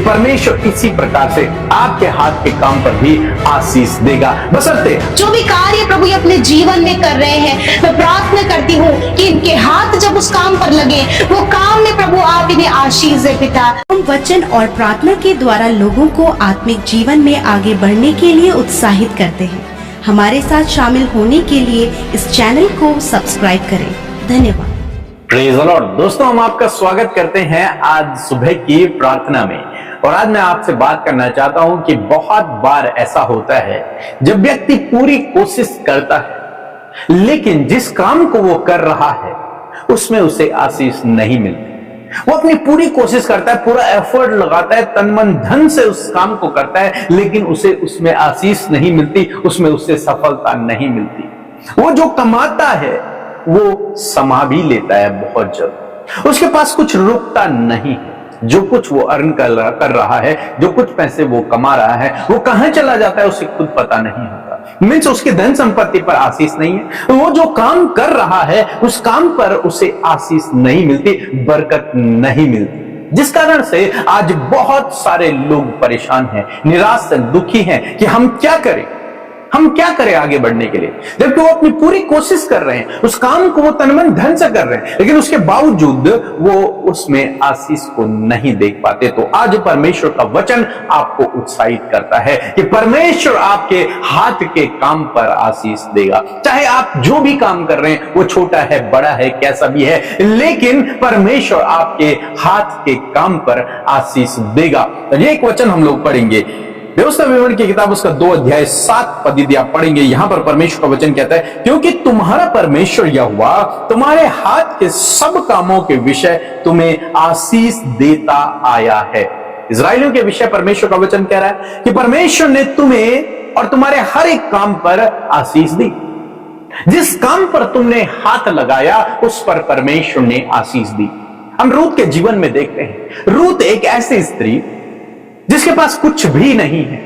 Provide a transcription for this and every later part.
परमेश्वर इसी प्रकार से आपके हाथ के काम पर भी आशीष देगा, बशर्ते जो भी कार्य प्रभु ये अपने जीवन में कर रहे हैं, मैं प्रार्थना करती हूँ कि इनके हाथ जब उस काम पर लगे, वो काम में प्रभु आप इन्हें आशीष दे पिता। हम वचन और प्रार्थना के द्वारा लोगों को आत्मिक जीवन में आगे बढ़ने के लिए उत्साहित करते हैं। हमारे साथ शामिल होने के लिए इस चैनल को सब्सक्राइब करें। धन्यवाद। Praise the Lord. दोस्तों, हम आपका स्वागत करते हैं आज सुबह की प्रार्थना में। और आज मैं आपसे बात करना चाहता हूं कि बहुत बार ऐसा होता है जब व्यक्ति पूरी कोशिश करता है, लेकिन जिस काम को वो कर रहा है उसमें उसे आशीष नहीं मिलती। वो अपनी पूरी कोशिश करता है, पूरा एफर्ट लगाता है, तन मन धन से उस काम को करता है, लेकिन उसे उसमें आशीष नहीं मिलती, उसमें उसे सफलता नहीं मिलती। वो जो कमाता है वो समा भी लेता है बहुत जल्द, उसके पास कुछ रुकता नहीं है। जो कुछ वो अर्न कर रहा है, जो कुछ पैसे वो कमा रहा है, वो कहां चला जाता है उसे खुद पता नहीं होता। मीन्स उसकी धन संपत्ति पर आशीष नहीं है। वो जो काम कर रहा है उस काम पर उसे आशीष नहीं मिलती, बरकत नहीं मिलती, जिस कारण से आज बहुत सारे लोग परेशान हैं, निराश हैं, दुखी हैं कि हम क्या करें आगे बढ़ने के लिए। जबकि वो अपनी पूरी कोशिश कर रहे हैं, उस काम को वो तन मन धन से कर रहे हैं, लेकिन उसके बावजूद वो उसमें आशीष को नहीं देख पाते। तो आज परमेश्वर का वचन आपको उत्साहित करता है कि परमेश्वर आपके हाथ के काम पर आशीष देगा। चाहे आप जो भी काम कर रहे हैं, वो छोटा है, बड़ा है, कैसा भी है, लेकिन परमेश्वर आपके हाथ के काम पर आशीष देगा। तो ये एक वचन हम लोग पढ़ेंगे, व्यवस्था विवरण की किताब उसका 2 अध्याय 7 पद यदि आप पढ़ेंगे। यहां पर परमेश्वर का वचन कहता है, क्योंकि तुम्हारा परमेश्वर यहोवा तुम्हारे हाथ के सब कामों के विषय तुम्हें आशीष देता आया है। इस्राएलियों के विषय परमेश्वर का वचन कह रहा है कि परमेश्वर ने तुम्हें और तुम्हारे हर एक काम पर आशीष दी। जिस काम पर तुमने हाथ लगाया उस पर परमेश्वर ने आशीष दी। हम रूत के जीवन में देखते हैं, रूत एक ऐसी स्त्री जिसके पास कुछ भी नहीं है।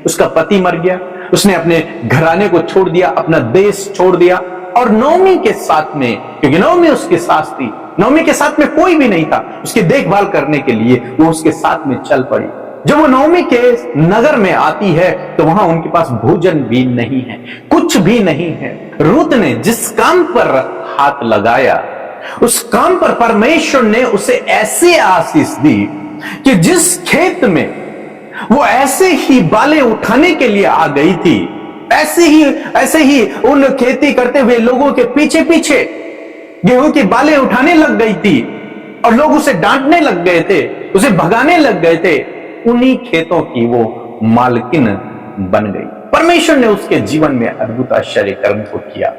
उसका पति मर गया, उसने अपने घराने को छोड़ दिया, अपना देश छोड़ दिया, और नौमी के साथ में, क्योंकि नौमी उसकी सास थी, नौमी के साथ में कोई भी नहीं था उसकी देखभाल करने के लिए, वो उसके साथ में चल पड़ी। जब वो नौमी के नगर में आती है तो वहां उनके पास भोजन भी नहीं है, कुछ भी नहीं है। रूत ने जिस काम पर हाथ लगाया उस काम पर परमेश्वर ने उसे ऐसे आशीष दी कि जिस खेत में वो ऐसे ही बालें उठाने के लिए आ गई थी, ऐसे ही उन खेती करते हुए लोगों के पीछे पीछे गेहूं की बालें उठाने लग गई थी, और लोग उसे डांटने लग गए थे, उसे भगाने लग गए थे। उन्हीं खेतों की वो मालकिन बन गई। परमेश्वर ने उसके जीवन में अद्भुत आश्चर्य कर्म को किया।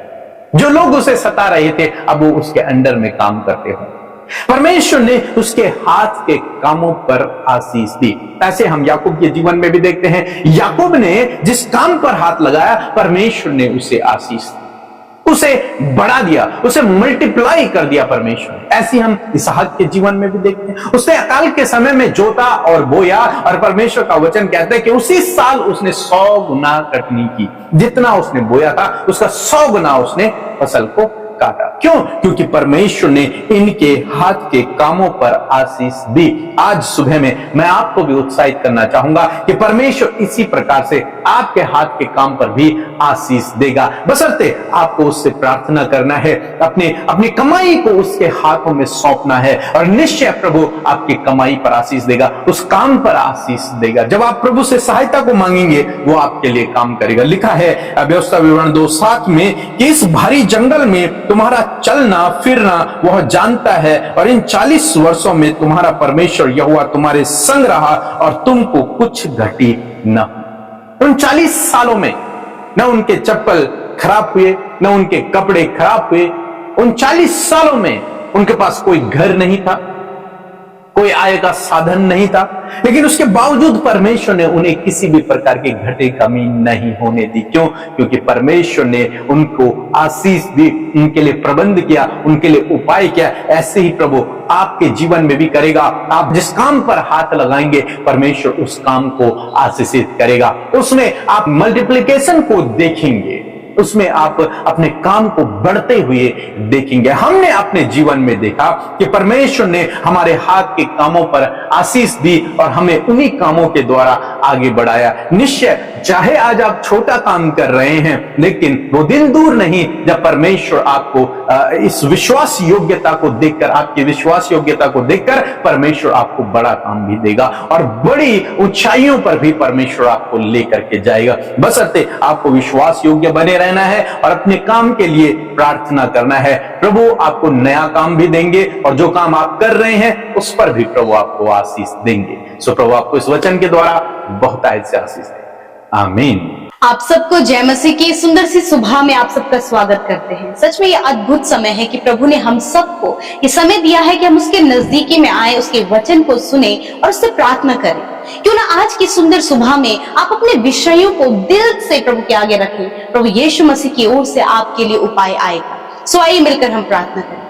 जो लोग उसे सता रहे थे अब वो उसके अंडर में काम करते हो। परमेश्वर ने उसके हाथ के कामों पर आशीष दी। ऐसे हम याकूब के जीवन में भी देखते हैं। याकूब ने जिस काम पर हाथ लगाया परमेश्वर ने उसे आशीष दी, उसे बढ़ा दिया, उसे मल्टीप्लाई कर दिया परमेश्वर। ऐसी हम इसहाक के जीवन में भी देखते हैं। उसने अकाल के समय में जोता और बोया, और परमेश्वर का वचन कहता है कि उसी साल उसने 100 गुना कटनी की। जितना उसने बोया था उसका 100 गुना उसने फसल को काटा। क्यों? क्योंकि परमेश्वर ने इनके हाथ के कामों पर आशीष दी। आज सुबह में मैं आपको भी उत्साहित करना चाहूंगा कि परमेश्वर इसी प्रकार से आपके हाथ के काम पर भी आशीष देगा, बशर्ते आपको उससे प्रार्थना करना है, अपनी कमाई को उसके हाथों में सौंपना है, और निश्चय प्रभु आपकी कमाई पर आशीष देगा, उस काम पर आशीष देगा। जब आप प्रभु से सहायता को मांगेंगे वो आपके लिए काम करेगा। लिखा है व्यवस्था विवरण 2:7 में कि इस भारी जंगल में तुम्हारा चलना फिरना वह जानता है, और इन 40 वर्षों में तुम्हारा परमेश्वर यहोवा तुम्हारे संग रहा और तुमको कुछ घटी न। उन 40 सालों में न उनके चप्पल खराब हुए, न उनके कपड़े खराब हुए। उन 40 सालों में उनके पास कोई घर नहीं था, कोई आय का साधन नहीं था, लेकिन उसके बावजूद परमेश्वर ने उन्हें किसी भी प्रकार की घटे कमी नहीं होने दी। क्यों? क्योंकि परमेश्वर ने उनको आशीष दी, उनके लिए प्रबंध किया, उनके लिए उपाय किया। ऐसे ही प्रभु आपके जीवन में भी करेगा। आप जिस काम पर हाथ लगाएंगे परमेश्वर उस काम को आशीषित करेगा, उसमें आप मल्टीप्लिकेशन को देखेंगे। उसमें आप अपने काम को बढ़ते हुए देखेंगे। हमने अपने जीवन में देखा कि परमेश्वर ने हमारे हाथ के कामों पर आशीष दी और हमें उन्हीं कामों के द्वारा आगे बढ़ाया। निश्चय चाहे आज आप छोटा काम कर रहे हैं, लेकिन वो दिन दूर नहीं जब परमेश्वर आपको इस विश्वास योग्यता को देखकर, आपकी विश्वास योग्यता को देखकर परमेश्वर आपको बड़ा काम भी देगा और बड़ी ऊंचाइयों पर भी परमेश्वर आपको लेकर के जाएगा। बशर्ते आपको विश्वास योग्य बने रहना है और अपने काम के लिए प्रार्थना करना है। प्रभु आपको नया काम भी देंगे और जो काम आप कर रहे हैं उस पर भी प्रभु आपको आशीष देंगे। सो प्रभु आपको इस वचन के द्वारा बहुतायत से आशीष दे। आमीन। आप सबको जय मसीह की सुंदर सी सुबह में आप सबका स्वागत करते हैं। सच में ये अद्भुत समय है कि प्रभु ने हम सबको ये समय दिया है कि हम उसके नजदीकी में आए, उसके वचन को सुने और उससे प्रार्थना करें। क्यों ना आज की सुंदर सुबह में आप अपने विषयों को दिल से प्रभु के आगे रखें। प्रभु यीशु मसीह की ओर से आपके लिए उपाय आएगा। सो आइए मिलकर हम प्रार्थना करें।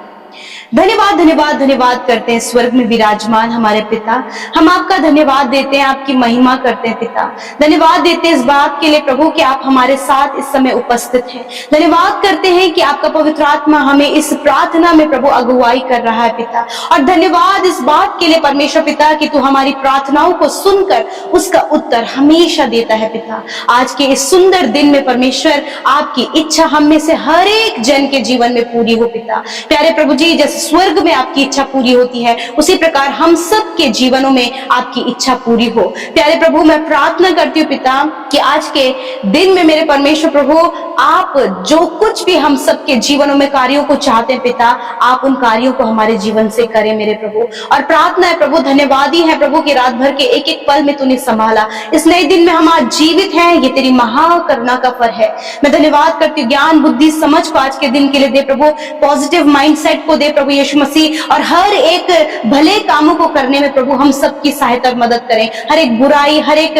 धन्यवाद धन्यवाद धन्यवाद करते हैं स्वर्ग में विराजमान हमारे पिता, हम आपका धन्यवाद देते हैं, आपकी महिमा करते हैं पिता। धन्यवाद देते हैं इस बात के लिए प्रभु कि आप हमारे साथ इस समय उपस्थित हैं। धन्यवाद करते हैं कि आपका पवित्र आत्मा हमें इस प्रार्थना में प्रभु अगुवाई कर रहा है पिता। और धन्यवाद इस बात के लिए परमेश्वर पिता कि तू हमारी प्रार्थनाओं को सुनकर उसका उत्तर हमेशा देता है पिता। आज के इस सुंदर दिन में परमेश्वर आपकी इच्छा हम में से हर एक जन के जीवन में पूरी हो पिता। प्यारे प्रभु जी, जैसे स्वर्ग में आपकी इच्छा पूरी होती है उसी प्रकार हम सब के जीवनों में आपकी इच्छा पूरी हो। प्यारे प्रभु, मैं प्रार्थना करती हूँ पिता कि आज के दिन में मेरे परमेश्वर प्रभु, आप जो कुछ भी हम सबके जीवनों में कार्यों को चाहते हैं पिता, आप उन कार्यों को हमारे जीवन से करें मेरे प्रभु। और प्रार्थना है प्रभु, धन्यवादी है प्रभु कि रात भर के एक एक पल में तूने संभाला। इस नए दिन में हम आज जीवित हैं, ये तेरी महाकरुणा का फल है। मैं धन्यवाद करती हूँ, ज्ञान बुद्धि समझ को आज के दिन के लिए दे प्रभु। पॉजिटिव माइंडसेट को दे प्रभु यीशु मसीह, और हर एक भले कामों को करने में प्रभु हम सबकी सहायता और मदद करें। हर एक बुराई, हर एक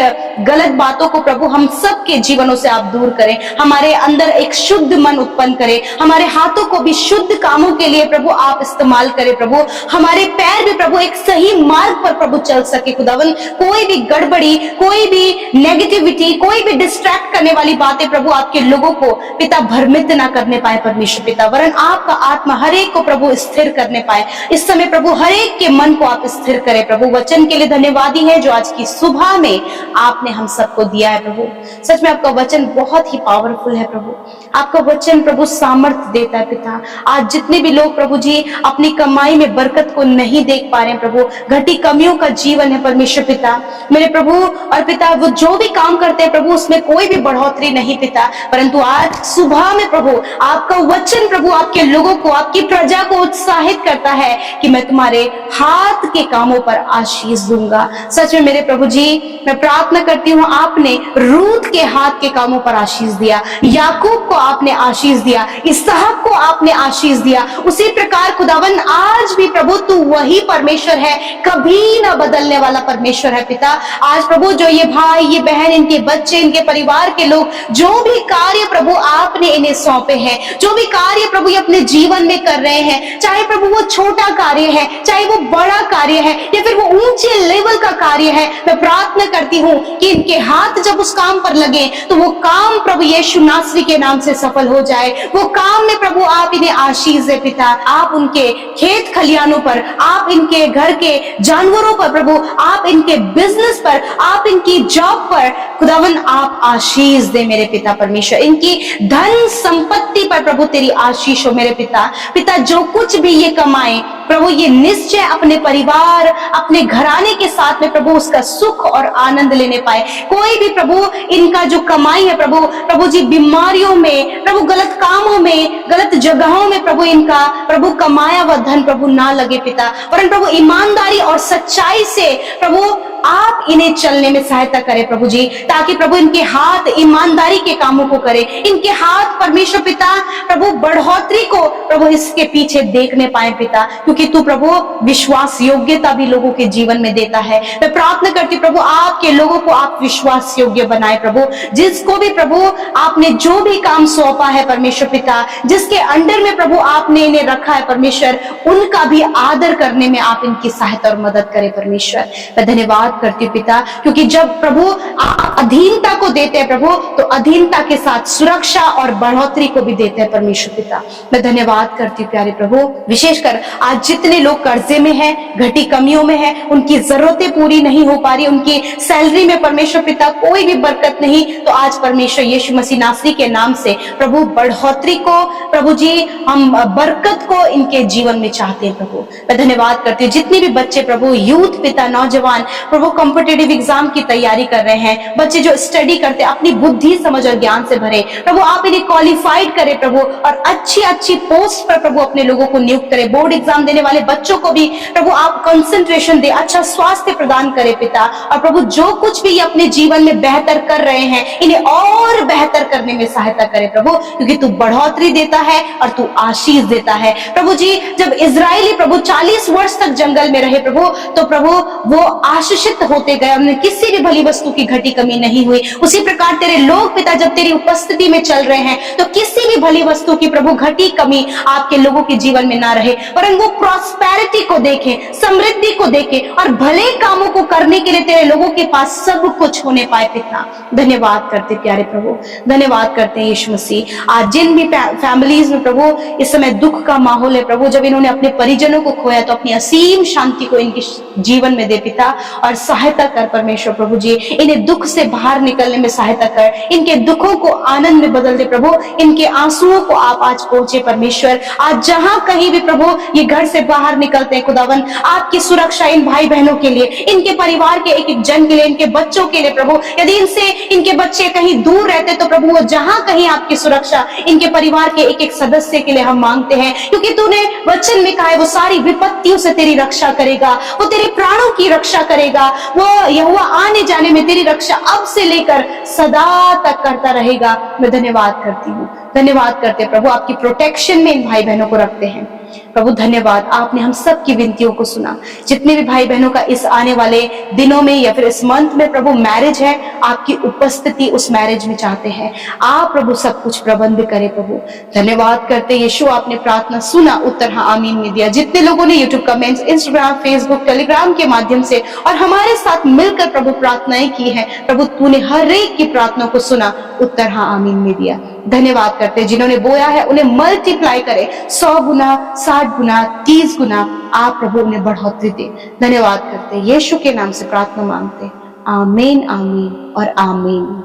गलत बातों को प्रभु हम सबके जीवनों से आप दूर करें। हमारे अंदर एक शुद्ध मन उत्पन्न करें। हमारे हाथों को भी शुद्ध कामों के लिए प्रभु आप इस्तेमाल करें प्रभु। हमारे पैर भी प्रभु एक सही मार्ग पर प्रभु चल सके खुदावन। कोई भी गड़बड़ी, कोई भी नेगेटिविटी, कोई भी डिस्ट्रैक्ट करने वाली बातें प्रभु आपके लोगों को पिता भ्रमित ना करने पाए परमेश्वर पिता, वरन आपका आत्मा हर एक को प्रभु स्थिर करने पाए। इस समय प्रभु हर एक के मन को आप स्थिर करें प्रभु। वचन के लिए धन्यवादी है जो आज की सुबह में आपने हम सबको दिया है प्रभु। सच में आपका वचन बहुत ही पावरफुल है प्रभु। आपका वचन प्रभु सामर्थ्य देता है पिता। आज जितने भी लोग प्रभु जी अपनी कमाई में बरकत को नहीं देख पा रहे हैं प्रभु, घटी कमियों का जीवन है परमेश्वर पिता मेरे प्रभु। और पिता वो जो भी काम करते हैं प्रभु उसमें कोई भी बढ़ोतरी नहीं पिता, परंतु आज सुबह में प्रभु आपका वचन प्रभु आपके लोगों को, आपकी प्रजा को उत्साहित करता है कि मैं तुम्हारे हाथ के कामों पर आशीष दूंगा। सच में मेरे प्रभु जी, मैं प्रार्थना करती हूँ, आपने रूत के हाथ के कामों पर आशीष दिया, याकूब को आपने आशीष दिया, इसहाक को आपने आशीष दिया। उसी प्रकार खुदावन आज भी प्रभु तू वही परमेश्वर है, कभी ना बदलने वाला परमेश्वर है पिता। आज प्रभु जो ये भाई, ये बहन, इनके बच्चे, इनके परिवार के लोग जो भी कार्य प्रभु आपने इन्हें सौंपे हैं, जो भी कार्य प्रभु ये अपने जीवन में कर रहे हैं, चाहे प्रभु वो छोटा कार्य है, चाहे वो बड़ा कार्य है, या फिर वो ऊंचे लेवल का कार्य है, मैं प्रार्थना करती हूँ कि इनके हाथ जब उस काम पर लगे तो वो काम प्रभु यीशु नासरी के नाम से सफल हो जाए। वो काम में प्रभु आप इन्हें आशीष दे पिता। आप उनके खेत खलियानों पर, आप इनके घर के जानवरों पर प्रभु, आप इनके बिजनेस पर, आप इनकी जॉब पर खुदावन आप आशीष दे मेरे पिता परमेश्वर। इनकी धन संपत्ति पर प्रभु तेरी आशीष हो मेरे पिता। पिता जो कुछ भी ये कमाए प्रभु, ये निश्चय अपने परिवार, अपने घराने के साथ में प्रभु उसका सुख और आनंद लेने पाए। कोई भी प्रभु इनका जो कमाई है प्रभु, प्रभु जी बीमारियों में, प्रभु गलत कामों में, गलत जगहों में प्रभु इनका प्रभु कमाया हुआ धन प्रभु ना लगे पिता, वरन प्रभु ईमानदारी और सच्चाई से प्रभु आप इन्हें चलने में सहायता करें प्रभु जी, ताकि प्रभु इनके हाथ ईमानदारी के कामों को करें। इनके हाथ परमेश्वर पिता प्रभु बढ़ोतरी को प्रभु इसके पीछे देखने पाए पिता, क्योंकि तू प्रभु विश्वास योग्यता भी लोगों के जीवन में देता है। मैं प्रार्थना करती हूँ प्रभु आपके लोगों को आप विश्वास योग्य बनाए प्रभु। जिसको भी प्रभु आपने जो भी काम सौंपा है परमेश्वर पिता, जिसके अंडर में प्रभु आपने इन्हें रखा है परमेश्वर, उनका भी आदर करने में आप इनकी सहायता और मदद करें परमेश्वर। मैं धन्यवाद करती हूँ पिता, क्योंकि जब प्रभु आप अधीनता को देते हैं प्रभु, तो अधीनता के साथ सुरक्षा और बढ़ोतरी को भी देते हैं परमेश्वर पिता। मैं धन्यवाद करती हूँ प्यारे प्रभु, विशेषकर आज जितने लोग कर्जे में हैं, घटी कमियों में हैं, उनकी जरूरतें पूरी नहीं हो पा रही, उनकी सैलरी में परमेश्वर पिता कोई भी बरकत नहीं, तो आज परमेश्वर यीशु मसीह नासरी के नाम से प्रभु बढ़ोतरी को, प्रभु जी हम बरकत को इनके जीवन में चाहते हैं प्रभु। मैं धन्यवाद करती हूँ जितने भी बच्चे प्रभु, यूथ पिता, नौजवान प्रभु कॉम्पिटिटिव एग्जाम की तैयारी कर रहे हैं, बच्चे जो स्टडी करते हैं, अपनी बुद्धि समझ और ज्ञान से भरे प्रभु, आप इन्हें क्वालिफाइड करें प्रभु, और अच्छी अच्छी पोस्ट पर प्रभु अपने लोगों को नियुक्त करें। बोर्ड एग्जाम देने वाले बच्चों को भी प्रभु आप कंसंट्रेशन दे, अच्छा स्वास्थ्य प्रदान करें पिता, और प्रभु जो कुछ भी ये अपने जीवन में बेहतर कर रहे हैं, इन्हें और बेहतर करने में सहायता करे प्रभु, क्योंकि तू बढ़ोतरी देता है और तू आशीष देता है प्रभु जी। जब इजरायली प्रभु 40 वर्ष तक जंगल में रहे प्रभु, तो प्रभु वो आशीषित होते गए, उन्हें किसी भी भली वस्तु की घटी कमी नहीं हुई। उसी प्रकार तेरे लोग पिता जब तेरी उपस्थिति में चल रहे हैं, तो किसी भी भली वस्तु की प्रभु घटी कमी आपके लोगों के जीवन में ना रहे, वरन वो प्रॉस्पेरिटी को देखें, समृद्धि को देखें, और भले कामों को करने के लिए तेरे लोगों के पास सब कुछ होने पाए पिता। धन्यवाद करते प्यारे प्रभु, धन्यवाद करते हैं यीशु मसीह। आज जिन भी फैमिलीज में प्रभु इस समय दुख का माहौल है प्रभु, जब इन्होंने अपने परिजनों को खोया, तो अपनी असीम शांति को इनके जीवन में दे पिता, और सहायता कर परमेश्वर प्रभु जी, इन्हें दुख से बाहर निकलने में सहायता कर, इनके दुखों को आनंद में बदल दे प्रभु, इनके आंसुओं को आप आज पहुंचे परमेश्वर। आज जहां कहीं भी प्रभु ये घर से बाहर निकलते हैं खुदावन, आपकी सुरक्षा इन भाई बहनों के लिए, इनके परिवार के एक एक जन के लिए, इनके बच्चों के लिए प्रभु, यदि इनसे इनके बच्चे कहीं दूर रहते तो प्रभु वो जहां कहीं आपकी सुरक्षा इनके परिवार के एक एक सदस्य के लिए हम मांगते हैं, क्योंकि तूने वचन में कहा है वो सारी विपत्तियों से तेरी रक्षा करेगा, वो तेरे प्राणों की रक्षा करेगा, वो यहोवा आने जाने में तेरी रक्षा अब से लेकर सदा तक करता रहेगा। मैं धन्यवाद करती हूँ, धन्यवाद करते प्रभु, आपकी प्रोटेक्शन में इन भाई बहनों को रखते हैं प्रभु। धन्यवाद, आपने हम सब की विनतियों को सुना। जितने भी भाई बहनों का इस आने वाले दिनों में या फिर इस मंथ में प्रभु मैरिज है, आपकी उपस्थिति उस मैरिज में चाहते हैं, आप प्रभु सब कुछ प्रबंध करें प्रभु। धन्यवाद करते यीशु, आपने प्रार्थना सुना, उत्तर हाँ आमीन में दिया। जितने लोगों ने YouTube comments, Instagram, Facebook, Telegram के माध्यम से और हमारे साथ मिलकर प्रभु प्रार्थनाएं की है प्रभु, तूने हर एक की प्रार्थना को सुना, उत्तर हाँ आमीन में दिया। धन्यवाद करते जिन्होंने बोया है उन्हें मल्टीप्लाई करे, 100 गुना, 60 गुना, 30 गुना, आप प्रभु उन्हें बढ़ोतरी दे। धन्यवाद करते यीशु के नाम से प्रार्थना मांगते, आमीन, आमीन और आमीन।